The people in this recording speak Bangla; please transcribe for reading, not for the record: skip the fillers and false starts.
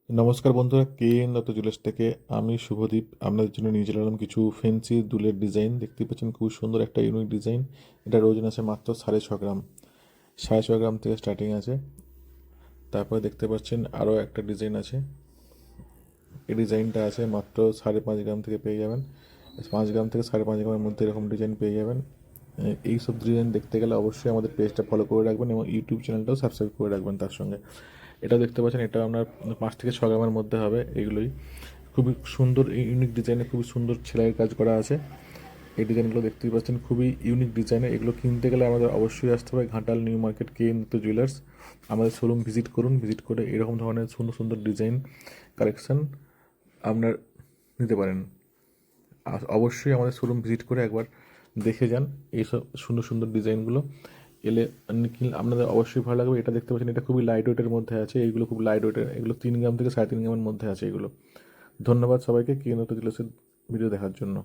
নমস্কার বন্ধুরা, কে এন দত্ত জুয়েলার্স থেকে আমি শুভদীপ আপনাদের জন্য নিয়ে চলে এলাম কিছু ফ্যান্সি দুলের ডিজাইন। দেখতে পাচ্ছেন খুব সুন্দর একটা ইউনিক ডিজাইন। এটা ওজন আছে মাত্র 6.5 গ্রাম। 6.5 গ্রাম থেকে স্টার্টিং আছে। তারপরে দেখতে পাচ্ছেন আরও একটা ডিজাইন আছে। এই ডিজাইনটা আছে মাত্র 5.5 গ্রাম থেকে পেয়ে যাবেন। 5 গ্রাম থেকে 5.5 গ্রামের মধ্যে এরকম ডিজাইন পেয়ে যাবেন। এই সব ডিজাইন দেখতে গেলে অবশ্যই আমাদের পেজটা ফলো করে রাখবেন এবং ইউটিউব চ্যানেলটাও সাবস্ক্রাইব করে রাখবেন তার সঙ্গে। এটাও দেখতে পাচ্ছেন, এটা আপনার 5 থেকে 6 গ্রামের মধ্যে হবে। এগুলোই খুবই সুন্দর, এই ইউনিক ডিজাইনে খুবই সুন্দর সেলাইয়ের কাজ করা আছে। এই ডিজাইনগুলো দেখতেই পাচ্ছেন খুবই ইউনিক ডিজাইনে। এগুলো কিনতে গেলে আমাদের অবশ্যই আসতে হবে Ghatal new market K N Dutta jewellers. আমাদের শোরুম ভিজিট করুন, ভিজিট করে এরকম ধরনের সুন্দর সুন্দর ডিজাইন কালেকশন আপনার নিতে পারেন। অবশ্যই আমাদের শোরুম ভিজিট করে একবার দেখে যান এইসব সুন্দর সুন্দর ডিজাইনগুলো। এলে আপনাদের অবশ্যই ভালো লাগবে। এটা দেখতে পাচ্ছেন, এটা খুবই লাইট ওয়েটের মধ্যে আছে। এইগুলো খুব লাইট ওয়েটের, এগুলো 3 গ্রাম থেকে 3.5 গ্রামের মধ্যে আছে এগুলো। ধন্যবাদ সবাইকে কে এন দত্ত জুয়েলার্সের ভিডিও দেখার জন্য।